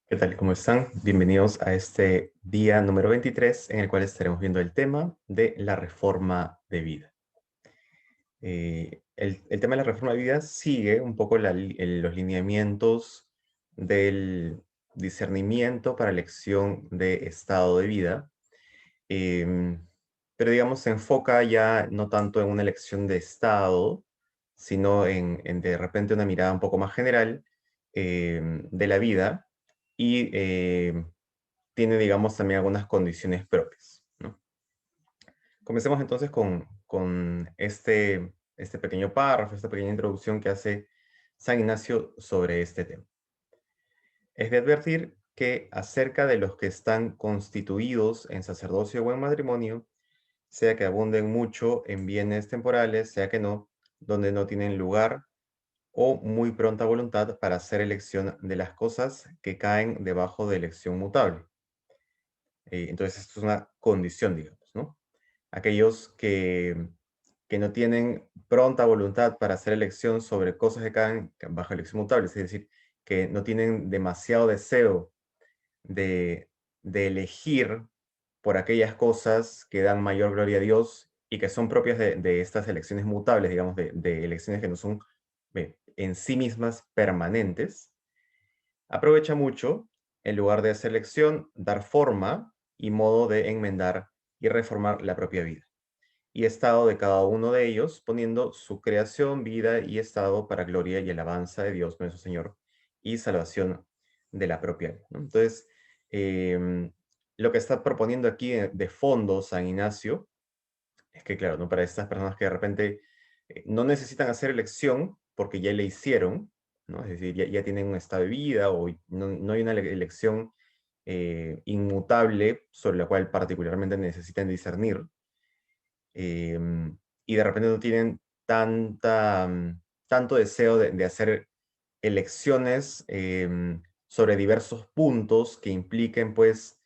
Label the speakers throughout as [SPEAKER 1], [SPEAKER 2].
[SPEAKER 1] ¿Qué tal? ¿Cómo están? Bienvenidos a este día número 23 en el cual estaremos viendo el tema de la reforma de vida. El tema de la reforma de vida sigue un poco los lineamientos del discernimiento para elección de estado de vida, em, pero digamos se enfoca ya no tanto en una elección de estado, sino en de repente una mirada un poco más general de la vida y tiene, digamos, también algunas condiciones propias, ¿no? Comencemos entonces con este pequeño párrafo, esta pequeña introducción que hace San Ignacio sobre este tema. Es de advertir que acerca de los que están constituidos en sacerdocio o en matrimonio, sea que abunden mucho en bienes temporales, sea que no, donde no tienen lugar o muy pronta voluntad para hacer elección de las cosas que caen debajo de elección mutable. Entonces, esto es una condición, digamos, ¿no? Aquellos que no tienen pronta voluntad para hacer elección sobre cosas que caen bajo elección mutable, es decir, que no tienen demasiado deseo de elegir por aquellas cosas que dan mayor gloria a Dios y que son propias de estas elecciones mutables, digamos, de elecciones que no son en sí mismas permanentes. Aprovecha mucho, en lugar de hacer elección, dar forma y modo de enmendar y reformar la propia vida y estado de cada uno de ellos, poniendo su creación, vida y estado para gloria y alabanza de Dios nuestro Señor y salvación de la propia vida, ¿no? Entonces, em, lo que está proponiendo aquí de fondo San Ignacio es que, claro, ¿no? Para estas personas que de repente no necesitan hacer elección porque ya le hicieron, ¿no? Es decir, ya tienen un estado de vida o no hay una elección inmutable sobre la cual particularmente necesitan discernir, y de repente no tienen tanto deseo de hacer elecciones sobre diversos puntos que impliquen, pues,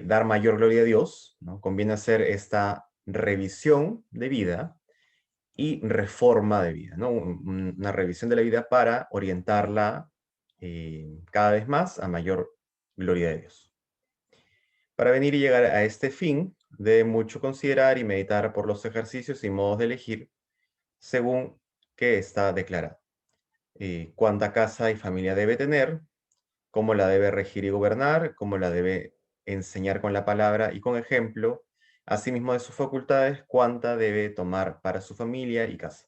[SPEAKER 1] dar mayor gloria a Dios, ¿no? Conviene hacer esta revisión de vida y reforma de vida, ¿no? Una revisión de la vida para orientarla cada vez más a mayor gloria de Dios. Para venir y llegar a este fin, debe mucho considerar y meditar por los ejercicios y modos de elegir según que está declarado. Cuánta casa y familia debe tener, cómo la debe regir y gobernar, cómo la debe enseñar con la palabra y con ejemplo, asimismo de sus facultades, cuánta debe tomar para su familia y casa,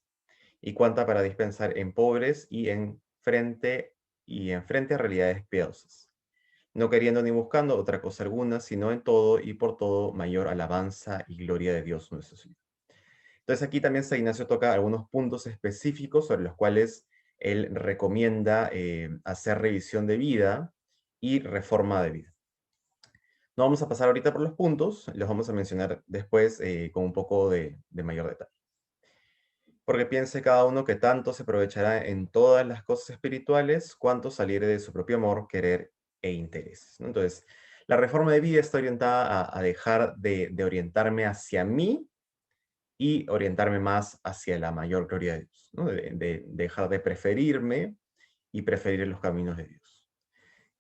[SPEAKER 1] y cuánta para dispensar en pobres y en frente a realidades piadosas, no queriendo ni buscando otra cosa alguna, sino en todo y por todo mayor alabanza y gloria de Dios nuestro Señor. Entonces aquí también San Ignacio toca algunos puntos específicos sobre los cuales él recomienda hacer revisión de vida y reforma de vida. No vamos a pasar ahorita por los puntos, los vamos a mencionar después con un poco de mayor detalle. Porque piense cada uno que tanto se aprovechará en todas las cosas espirituales, cuanto saliere de su propio amor, querer e intereses, ¿no? Entonces, la reforma de vida está orientada a dejar de orientarme hacia mí y orientarme más hacia la mayor gloria de Dios, ¿no? De dejar de preferirme y preferir los caminos de Dios.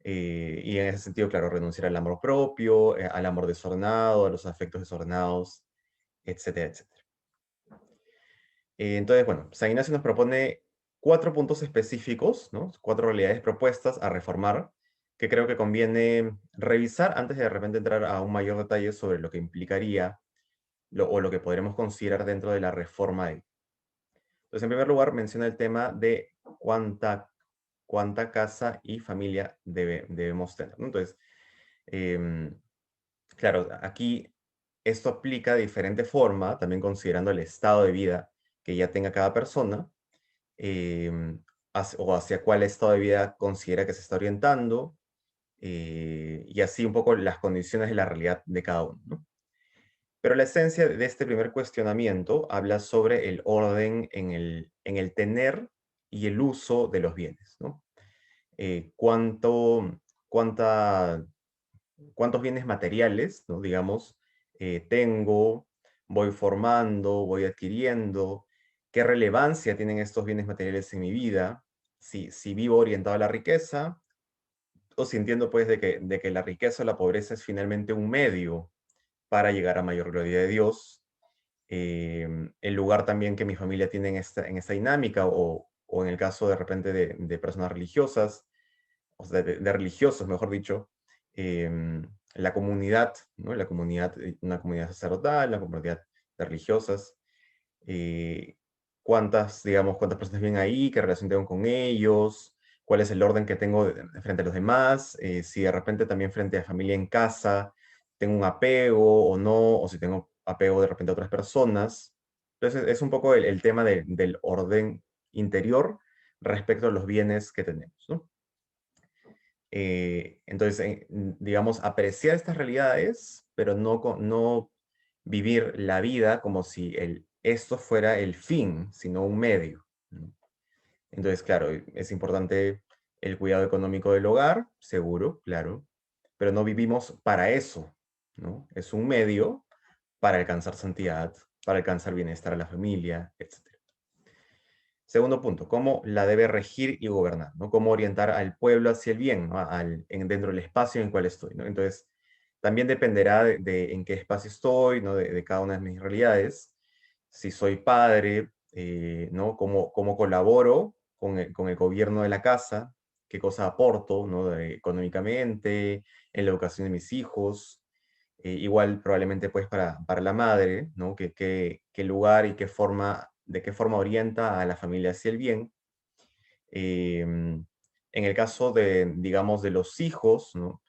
[SPEAKER 1] Y en ese sentido, claro, renunciar al amor propio, al amor desordenado, a los afectos desordenados, etcétera, etcétera. Entonces, bueno, San Ignacio nos propone 4 puntos específicos, ¿no? 4 realidades propuestas a reformar, que creo que conviene revisar antes de repente entrar a un mayor detalle sobre lo que implicaría o lo que podremos considerar dentro de la reforma de. Entonces, en primer lugar, menciona el tema de cuánta casa y familia debemos tener, ¿no? Entonces, em, claro, aquí esto aplica de diferente forma, también considerando el estado de vida que ya tenga cada persona, em, o hacia cuál estado de vida considera que se está orientando, y así un poco las condiciones de la realidad de cada uno, ¿no? Pero la esencia de este primer cuestionamiento habla sobre el orden en el tener y el uso de los bienes, ¿no? Cuánto, cuánta, cuántos bienes materiales, ¿no? Digamos, tengo, voy formando, voy adquiriendo, qué relevancia tienen estos bienes materiales en mi vida, si vivo orientado a la riqueza o si entiendo pues de que la riqueza o la pobreza es finalmente un medio para llegar a mayor gloria de Dios, el lugar también que mi familia tiene en esta dinámica, o en el caso de repente de personas religiosas, o sea, de religiosos, mejor dicho, la comunidad, ¿no? La comunidad, una comunidad sacerdotal, la comunidad de religiosas, eh, cuántas, digamos, cuántas personas viven ahí, qué relación tengo con ellos, cuál es el orden que tengo frente a los demás, si de repente también frente a familia en casa tengo un apego o no, o si tengo apego de repente a otras personas. Entonces es un poco el tema del orden interior respecto a los bienes que tenemos, ¿no? Entonces, digamos, apreciar estas realidades, pero no vivir la vida como si esto fuera el fin, sino un medio, ¿no? Entonces, claro, es importante el cuidado económico del hogar, seguro, claro, pero no vivimos para eso, ¿no? Es un medio para alcanzar santidad, para alcanzar bienestar a la familia, etc. Segundo punto, cómo la debe regir y gobernar, ¿no? Cómo orientar al pueblo hacia el bien, ¿no? Dentro del espacio en el cual estoy, ¿no? Entonces, también dependerá de en qué espacio estoy, ¿no? De cada una de mis realidades. Si soy padre, ¿no? Cómo colaboro con el gobierno de la casa, qué cosa aporto, ¿no? Económicamente, en la educación de mis hijos. Igual probablemente pues para la madre, ¿no? Qué lugar y de qué forma orienta a la familia hacia el bien. En el caso de, digamos, de los hijos, ¿no?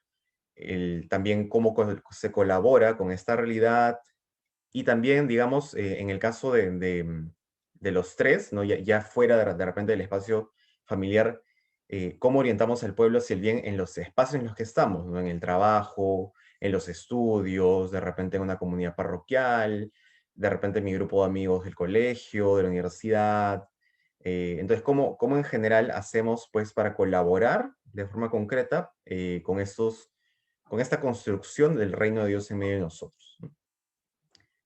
[SPEAKER 1] También cómo se colabora con esta realidad, y también, digamos, en el caso de los tres, ¿no? Ya fuera de repente del espacio familiar, cómo orientamos al pueblo hacia el bien en los espacios en los que estamos, ¿no? En el trabajo, en los estudios, de repente en una comunidad parroquial, de repente en mi grupo de amigos del colegio, de la universidad. Entonces, ¿cómo en general hacemos pues para colaborar de forma concreta con esta construcción del reino de Dios en medio de nosotros, ¿no?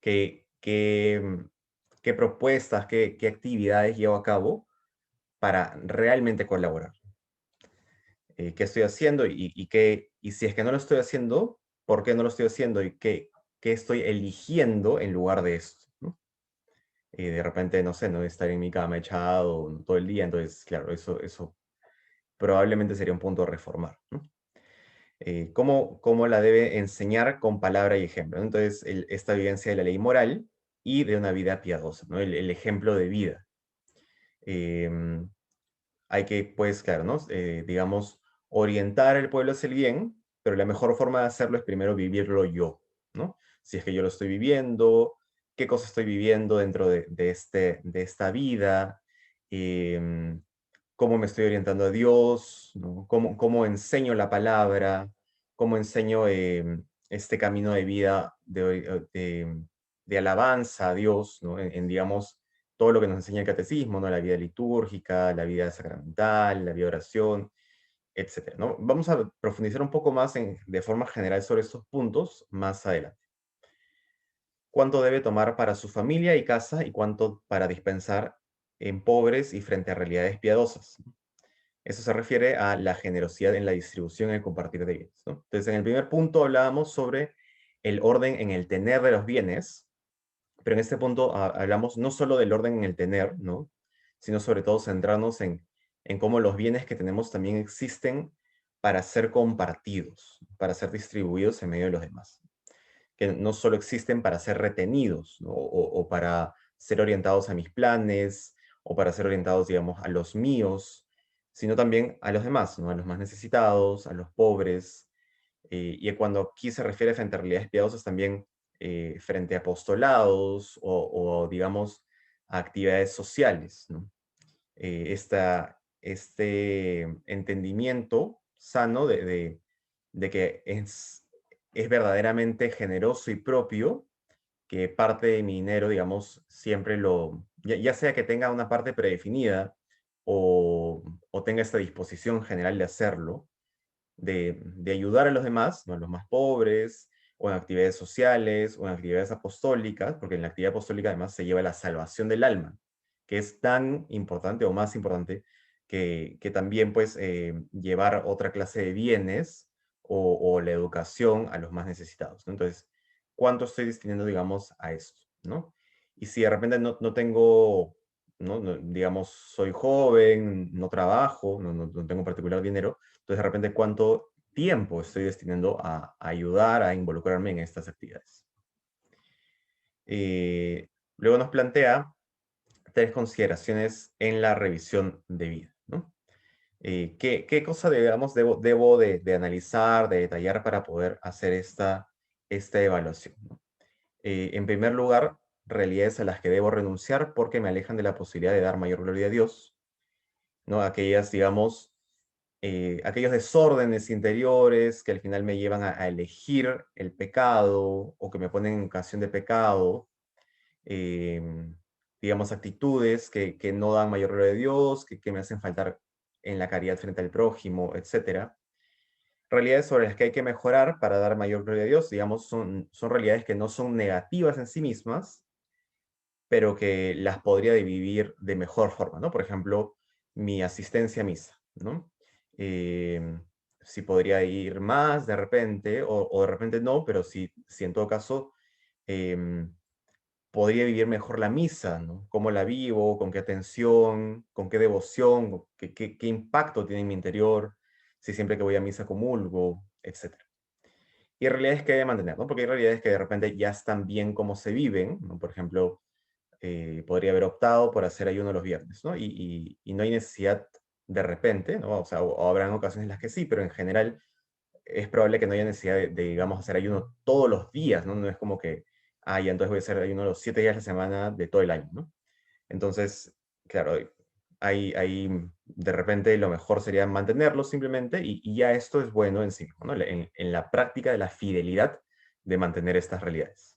[SPEAKER 1] ¿Qué, qué, qué propuestas, qué actividades llevo a cabo para realmente colaborar? ¿Qué estoy haciendo y si es que no lo estoy haciendo, por qué no lo estoy haciendo y qué estoy eligiendo en lugar de esto, ¿no? De repente, no sé, no estar en mi cama echado todo el día, entonces, claro, eso probablemente sería un punto a reformar, ¿no? Cómo la debe enseñar con palabra y ejemplo, ¿no? Entonces, esta vivencia de la ley moral y de una vida piadosa, ¿no? El ejemplo de vida. Em, Hay que, pues, claro, ¿no? Digamos, orientar al pueblo hacia el bien, pero la mejor forma de hacerlo es primero vivirlo yo, ¿no? Si es que yo lo estoy viviendo, qué cosa estoy viviendo dentro de esta vida, em, cómo me estoy orientando a Dios, ¿no? Cómo enseño la palabra, cómo enseño este camino de vida de alabanza a Dios, ¿no? Digamos, todo lo que nos enseña el catecismo, ¿no? La vida litúrgica, la vida sacramental, la vida de oración, etcétera, ¿no? Vamos a profundizar un poco más de forma general sobre estos puntos más adelante. ¿Cuánto debe tomar para su familia y casa y cuánto para dispensar en pobres y frente a realidades piadosas? Eso se refiere a la generosidad en la distribución y el compartir de bienes, ¿no? Entonces, en el primer punto hablábamos sobre el orden en el tener de los bienes, pero en este punto hablamos no solo del orden en el tener, ¿no? Sino sobre todo centrarnos en cómo los bienes que tenemos también existen para ser compartidos, para ser distribuidos en medio de los demás. Que no solo existen para ser retenidos, ¿no? O para ser orientados a mis planes, o para ser orientados, digamos, a los míos, sino también a los demás, ¿no? A los más necesitados, a los pobres, y cuando aquí se refiere frente a realidades piadosas también frente a apostolados digamos, a actividades sociales, ¿no? Este entendimiento sano de que es verdaderamente generoso y propio que parte de mi dinero, digamos, siempre ya sea que tenga una parte predefinida o tenga esta disposición general de hacerlo, de ayudar a los demás, ¿no? A los más pobres, o en actividades sociales, o en actividades apostólicas, porque en la actividad apostólica además se lleva la salvación del alma, que es tan importante o más importante que también pues llevar otra clase de bienes o la educación a los más necesitados, ¿no? Entonces, ¿cuánto estoy destinando, digamos, a esto, ¿no? Y si de repente no tengo, ¿no? Digamos, soy joven, no trabajo, no tengo particular dinero, entonces de repente cuánto tiempo estoy destinando a ayudar, a involucrarme en estas actividades. Luego nos plantea tres consideraciones en la revisión de vida, ¿no? ¿Qué cosa, digamos, debo de analizar, de detallar para poder hacer esta evaluación, ¿no? En primer lugar, realidades a las que debo renunciar porque me alejan de la posibilidad de dar mayor gloria a Dios, ¿no? Aquellas, digamos, aquellos desórdenes interiores que al final me llevan a elegir el pecado o que me ponen en ocasión de pecado, em, digamos, actitudes que no dan mayor gloria a Dios, que me hacen faltar en la caridad frente al prójimo, etcétera. Realidades sobre las que hay que mejorar para dar mayor gloria a Dios, digamos, son realidades que no son negativas en sí mismas, pero que las podría vivir de mejor forma, ¿no? Por ejemplo, mi asistencia a misa, ¿no? Em, si podría ir más de repente, o de repente no, pero si en todo caso em, podría vivir mejor la misa, ¿no? Cómo la vivo, con qué atención, con qué devoción, qué impacto tiene en mi interior, si siempre que voy a misa comulgo, etcétera. Y realidades que hay que mantener, ¿no? Porque hay realidades que de repente ya están bien como se viven, ¿no? Por ejemplo, podría haber optado por hacer ayuno los viernes, ¿no? Y no hay necesidad de repente, ¿no? O sea, o habrán ocasiones en las que sí, pero en general es probable que no haya necesidad digamos, hacer ayuno todos los días, ¿no? No es como que, ya entonces voy a hacer ayuno los 7 días de la semana de todo el año, ¿no? Entonces, claro, de repente lo mejor sería mantenerlo simplemente y ya esto es bueno en sí, ¿no? En la práctica de la fidelidad de mantener estas realidades.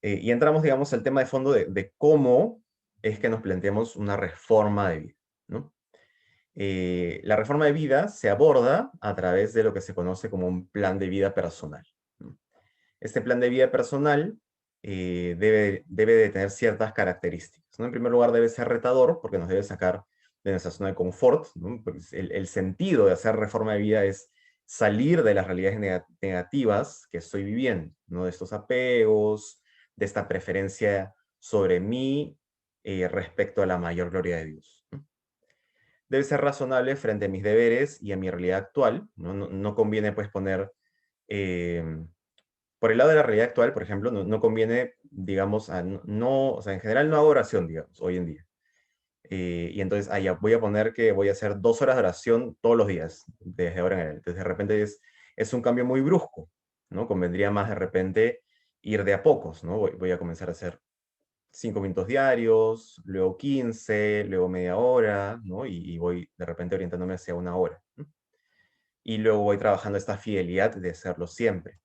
[SPEAKER 1] Y entramos, digamos, al tema de fondo de cómo es que nos planteamos una reforma de vida, ¿no? La reforma de vida se aborda a través de lo que se conoce como un plan de vida personal, ¿no? Este plan de vida personal debe de tener ciertas características, ¿no? En primer lugar, debe ser retador porque nos debe sacar de nuestra zona de confort, ¿no? Porque el sentido de hacer reforma de vida es salir de las realidades negativas que estoy viviendo, ¿no? De estos apegos, de esta preferencia sobre mí respecto a la mayor gloria de Dios, ¿no? Debe ser razonable frente a mis deberes y a mi realidad actual, ¿no? No conviene pues poner, por el lado de la realidad actual, por ejemplo, no conviene, digamos, o sea, en general no hago oración, digamos, hoy en día. Y entonces, ya voy a poner que voy a hacer 2 horas de oración todos los días, desde ahora en adelante. Entonces, de repente es un cambio muy brusco, ¿no? Convendría más de repente ir de a pocos, ¿no? Voy a comenzar a hacer 5 minutos diarios, luego 15, luego media hora, ¿no? Y voy de repente orientándome hacia 1 hora, ¿no? Y luego voy trabajando esta fidelidad de hacerlo siempre.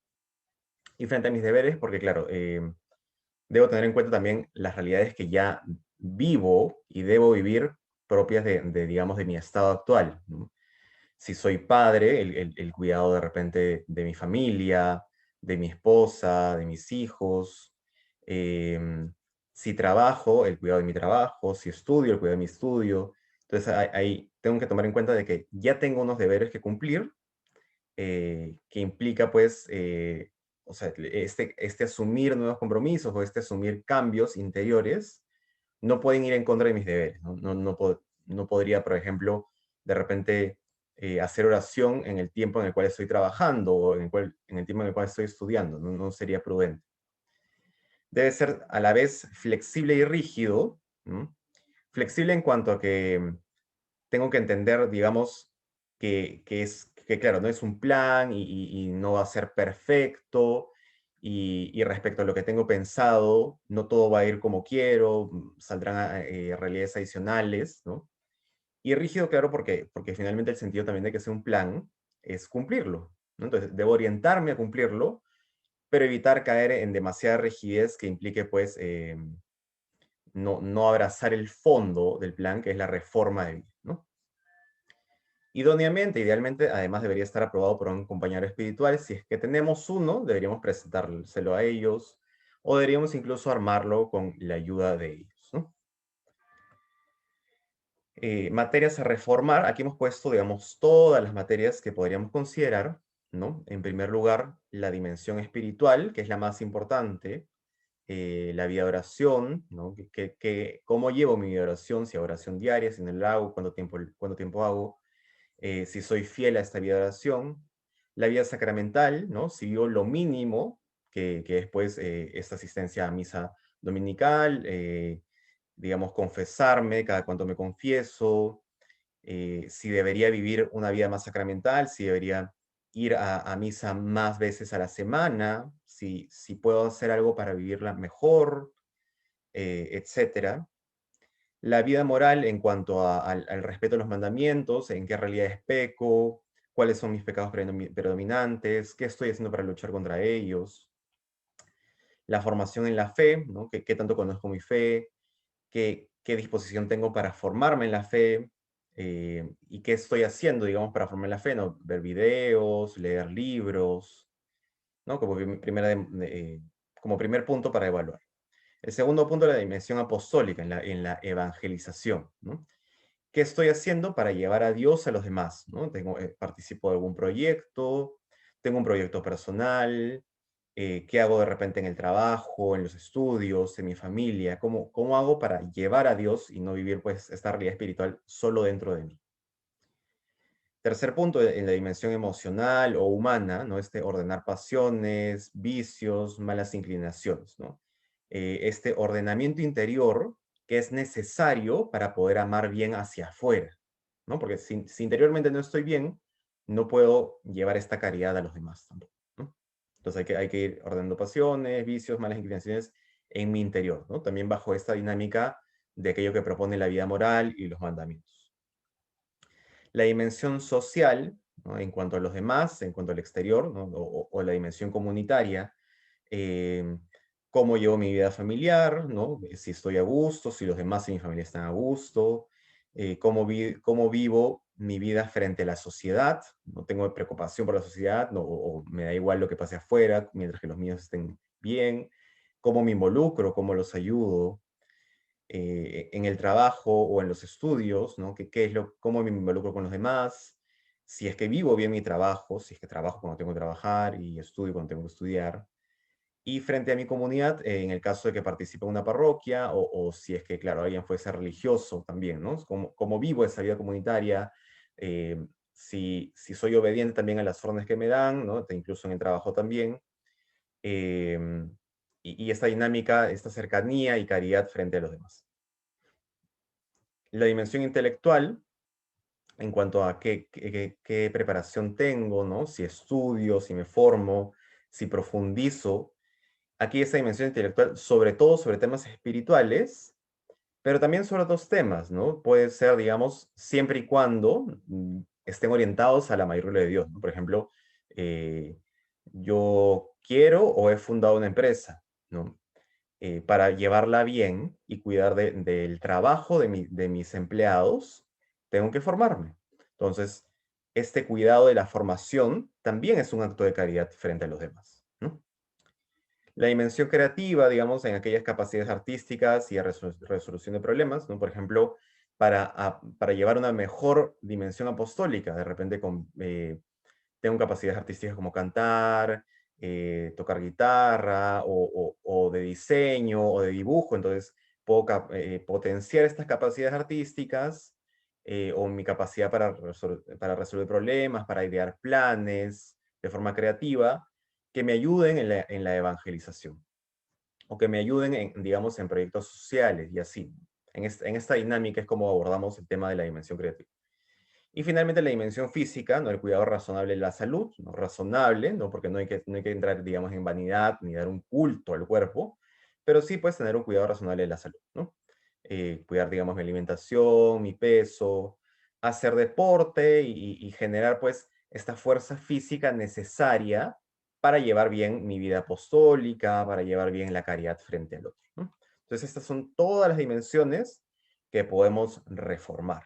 [SPEAKER 1] Y frente a mis deberes, porque claro, debo tener en cuenta también las realidades que ya vivo y debo vivir propias digamos, de mi estado actual, ¿no? Si soy padre, el cuidado de repente de mi familia, de mi esposa, de mis hijos. em, si trabajo, el cuidado de mi trabajo. Si estudio, el cuidado de mi estudio. Entonces ahí tengo que tomar en cuenta de que ya tengo unos deberes que cumplir, que implica pues, o sea, este asumir nuevos compromisos o este asumir cambios interiores no pueden ir en contra de mis deberes, ¿no? No podría, por ejemplo, de repente hacer oración en el tiempo en el cual estoy trabajando o en el tiempo en el cual estoy estudiando, no sería prudente. Debe ser a la vez flexible y rígido, ¿no? Flexible en cuanto a que tengo que entender, digamos, que claro, no es un plan y no va a ser perfecto, y respecto a lo que tengo pensado, no todo va a ir como quiero, saldrán realidades adicionales, ¿no? Y rígido, claro, porque finalmente el sentido también de que sea un plan es cumplirlo, ¿no? Entonces, debo orientarme a cumplirlo, pero evitar caer en demasiada rigidez que implique, pues, no abrazar el fondo del plan, que es la reforma de vida, ¿no? Idóneamente, idealmente, además debería estar aprobado por un compañero espiritual. Si es que tenemos uno, deberíamos presentárselo a ellos o deberíamos incluso armarlo con la ayuda de ellos, ¿no? Materias a reformar, aquí hemos puesto, digamos, todas las materias que podríamos considerar, ¿no? En primer lugar, la dimensión espiritual, que es la más importante, la vida de oración, ¿no? ¿Cómo llevo mi vida de oración? Si hago oración diaria, si no la hago, cuánto tiempo hago, si soy fiel a esta vida de oración. La vida sacramental, ¿no? Si vivo lo mínimo, que es pues esta asistencia a misa dominical, digamos, confesarme cada cuanto me confieso, si debería vivir una vida más sacramental, si debería ir a misa más veces a la semana, si puedo hacer algo para vivirla mejor, etcétera. La vida moral en cuanto al respeto a los mandamientos, en qué realidades peco, cuáles son mis pecados predominantes, qué estoy haciendo para luchar contra ellos. La formación en la fe, ¿no? ¿Qué tanto conozco mi fe? ¿Qué disposición tengo para formarme en la fe? ¿Y qué estoy haciendo, digamos, para formarme en la fe? ¿No? Ver videos, leer libros, ¿no? Como primer punto para evaluar. El segundo punto es la dimensión apostólica en la evangelización, ¿no? ¿Qué estoy haciendo para llevar a Dios a los demás? ¿No? Participo de algún proyecto, tengo un proyecto personal, qué hago de repente en el trabajo, en los estudios, en mi familia, cómo hago para llevar a Dios y no vivir pues esta realidad espiritual solo dentro de mí. Tercer punto, en la dimensión emocional o humana, ¿no? Ordenar pasiones, vicios, malas inclinaciones, ¿no? Este ordenamiento interior que es necesario para poder amar bien hacia afuera, ¿no? Porque si interiormente no estoy bien, no puedo llevar esta caridad a los demás tampoco, ¿no? Entonces hay que ir ordenando pasiones, vicios, malas inclinaciones en mi interior, ¿no? También bajo esta dinámica de aquello que propone la vida moral y los mandamientos. La dimensión social, ¿no? En cuanto a los demás, en cuanto al exterior, ¿no? O la dimensión comunitaria, eh, cómo llevo mi vida familiar, ¿no? Si estoy a gusto, si los demás en mi familia están a gusto, cómo vivo mi vida frente a la sociedad, no tengo preocupación por la sociedad, no, o me da igual lo que pase afuera, mientras que los míos estén bien, cómo me involucro, cómo los ayudo, en el trabajo o en los estudios, ¿no? Cómo me involucro con los demás, si es que vivo bien mi trabajo, si es que trabajo cuando tengo que trabajar y estudio cuando tengo que estudiar. Y frente a mi comunidad, en el caso de que participe en una parroquia o si es que, claro, alguien fuese religioso también, ¿no? Cómo vivo esa vida comunitaria, si soy obediente también a las órdenes que me dan, ¿no? Incluso en el trabajo también. em, y esta dinámica, esta cercanía y caridad frente a los demás. La dimensión intelectual, en cuanto a qué preparación tengo, ¿no? Si estudio, si me formo, si profundizo. Aquí esa dimensión intelectual, sobre todo sobre temas espirituales, pero también sobre otros temas, ¿no? Puede ser, digamos, siempre y cuando estén orientados a la mayor gloria de Dios, ¿no? Por ejemplo, eh, yo quiero o he fundado una empresa, ¿no? Para llevarla bien y cuidar del trabajo de mis empleados, tengo que formarme. Entonces, este cuidado de la formación también es un acto de caridad frente a los demás, ¿no? La dimensión creativa, digamos, en aquellas capacidades artísticas y de resolución de problemas, ¿no? Por ejemplo, para llevar una mejor dimensión apostólica, de repente tengo capacidades artísticas como cantar, tocar guitarra, o de diseño, o de dibujo, entonces puedo potenciar estas capacidades artísticas, o mi capacidad para resolver problemas, para idear planes de forma creativa, que me ayuden en la evangelización, o que me ayuden, digamos, en proyectos sociales y así. En esta dinámica es como abordamos el tema de la dimensión creativa. Y finalmente la dimensión física, ¿no? El cuidado razonable de la salud, ¿no? Razonable, ¿no? Porque no hay que entrar, digamos, en vanidad ni dar un culto al cuerpo, pero sí puedes tener un cuidado razonable de la salud, ¿no? Cuidar, digamos, mi alimentación, mi peso, hacer deporte y generar, pues, esta fuerza física necesaria para llevar bien mi vida apostólica, para llevar bien la caridad frente al otro, ¿no? Entonces, estas son todas las dimensiones que podemos reformar.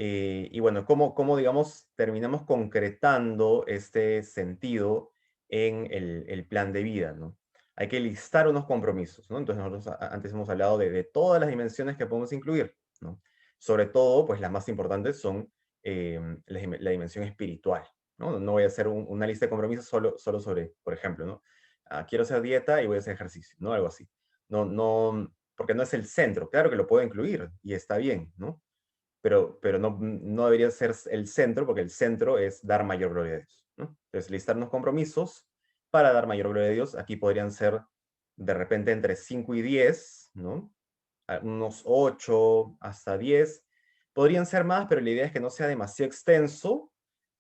[SPEAKER 1] Y bueno, ¿cómo, digamos, terminamos concretando este sentido en el plan de vida, ¿no? Hay que listar unos compromisos, ¿no? Entonces nosotros antes hemos hablado de todas las dimensiones que podemos incluir. ¿no? Sobre todo, pues las más importantes son la dimensión espiritual, ¿no? No voy a hacer una lista de compromisos solo sobre, por ejemplo, ¿no? Quiero hacer dieta y voy a hacer ejercicio, ¿no? Algo así. No, porque no es el centro. Claro que lo puedo incluir y está bien, ¿no? Pero no debería ser el centro, porque el centro es dar mayor gloria a Dios, ¿no? Entonces, listarnos compromisos para dar mayor gloria a Dios. Aquí podrían ser de repente entre 5 y 10, ¿no? Unos 8 hasta 10. Podrían ser más, pero la idea es que no sea demasiado extenso,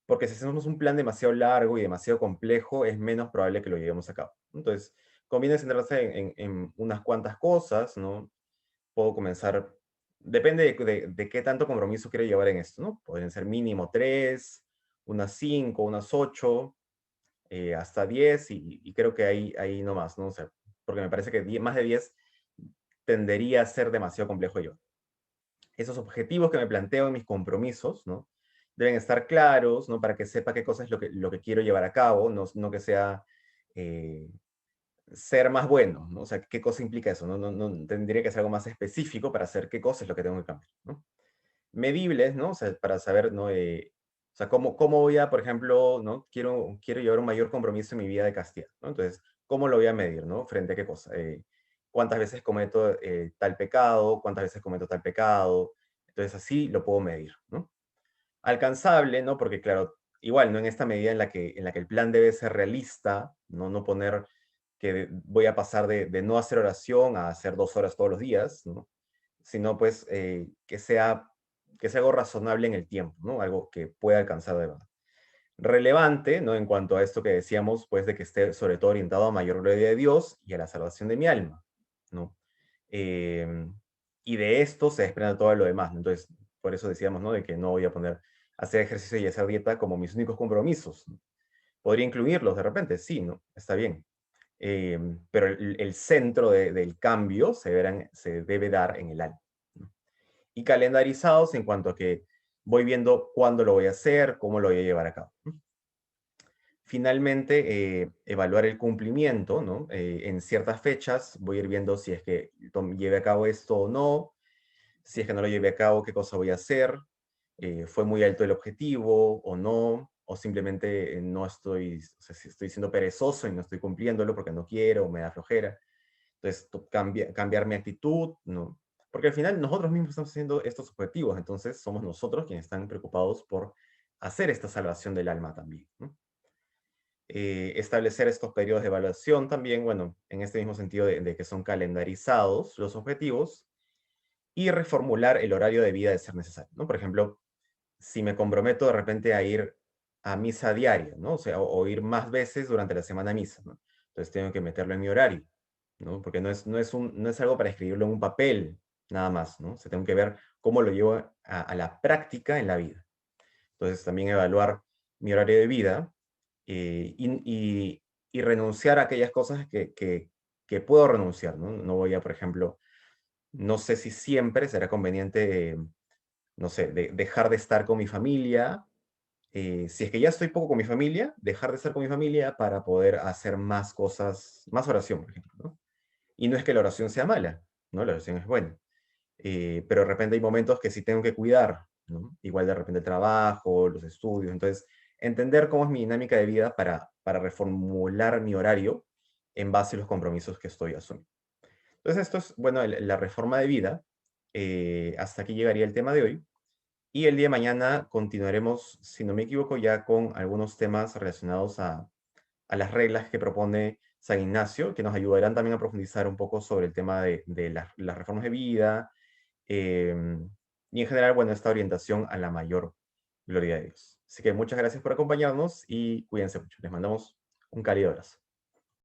[SPEAKER 1] porque si hacemos un plan demasiado largo y demasiado complejo, es menos probable que lo llevemos a cabo. Entonces, conviene centrarse en unas cuantas cosas, ¿no? Puedo comenzar, depende de qué tanto compromiso quiero llevar en esto, ¿no? Pueden ser mínimo 3, unas 5, unas 8, hasta 10, y creo que ahí no más, ¿no? O sea, porque me parece que más de 10 tendería a ser demasiado complejo yo. Esos objetivos que me planteo en mis compromisos, ¿no? Deben estar claros, ¿no? Para que sepa qué cosa es lo que quiero llevar a cabo, no que sea eh, ser más bueno, ¿no? O sea, ¿qué cosa implica eso? No, tendría que ser algo más específico para saber qué cosa es lo que tengo que cambiar, ¿no? Medibles, ¿no? O sea, para saber, ¿no? O sea, cómo voy a, por ejemplo, ¿no? Quiero llevar un mayor compromiso en mi vida de castidad, ¿no? Entonces, ¿cómo lo voy a medir, ¿no? ¿Frente a qué cosa? ¿Cuántas veces cometo tal pecado? ¿Cuántas veces cometo tal pecado? Entonces, así lo puedo medir, ¿no? Alcanzable, ¿no? Porque, claro, igual, ¿no? En esta medida en la que el plan debe ser realista, no poner que voy a pasar de no hacer oración a hacer 2 horas todos los días, ¿no? Sino pues que sea algo razonable en el tiempo, ¿no? Algo que pueda alcanzar de verdad. Relevante, ¿no? En cuanto a esto que decíamos, pues de que esté sobre todo orientado a mayor gloria de Dios y a la salvación de mi alma, ¿no? Em, y de esto se desprende todo lo demás, ¿no? Entonces, por eso decíamos, ¿no? De que no voy a poner hacer ejercicio y hacer dieta como mis únicos compromisos, ¿no? Podría incluirlos de repente, sí, ¿no? Está bien. Pero el centro del cambio se debe dar en el alma, ¿no? Y calendarizados en cuanto a que voy viendo cuándo lo voy a hacer, cómo lo voy a llevar a cabo, ¿no? Finalmente, evaluar el cumplimiento, ¿no? En ciertas fechas voy a ir viendo si es que lleve a cabo esto o no, si es que no lo lleve a cabo, qué cosa voy a hacer, fue muy alto el objetivo o no, o simplemente no estoy, o sea, si estoy siendo perezoso y no estoy cumpliéndolo porque no quiero o me da flojera. Entonces, cambiar mi actitud, ¿no? Porque al final nosotros mismos estamos haciendo estos objetivos, entonces somos nosotros quienes están preocupados por hacer esta salvación del alma también, ¿no? Establecer estos periodos de evaluación también, bueno, en este mismo sentido de que son calendarizados los objetivos, y reformular el horario de vida de ser necesario, ¿no? Por ejemplo, si me comprometo de repente a ir a misa diaria, ¿no? O sea, o ir más veces durante la semana a misa, ¿no? Entonces tengo que meterlo en mi horario, ¿no? Porque no es algo para escribirlo en un papel, nada más, ¿no? O sea, tengo que ver cómo lo llevo a la práctica en la vida. Entonces también evaluar mi horario de vida, y renunciar a aquellas cosas que puedo renunciar, ¿no? No voy a, por ejemplo, no sé si siempre será conveniente, no sé, dejar de estar con mi familia. Si es que ya estoy poco con mi familia, dejar de estar con mi familia para poder hacer más cosas, más oración, por ejemplo, ¿no? Y no es que la oración sea mala, ¿no? La oración es buena. Pero de repente hay momentos que sí tengo que cuidar, ¿no? Igual de repente el trabajo, los estudios. Entonces, entender cómo es mi dinámica de vida para reformular mi horario en base a los compromisos que estoy asumiendo. Entonces, esto es, bueno, la reforma de vida. Hasta aquí llegaría el tema de hoy. Y el día de mañana continuaremos, si no me equivoco, ya con algunos temas relacionados a las reglas que propone San Ignacio, que nos ayudarán también a profundizar un poco sobre el tema de las reformas de vida, y en general, bueno, esta orientación a la mayor gloria de Dios. Así que muchas gracias por acompañarnos y cuídense mucho. Les mandamos un cálido abrazo.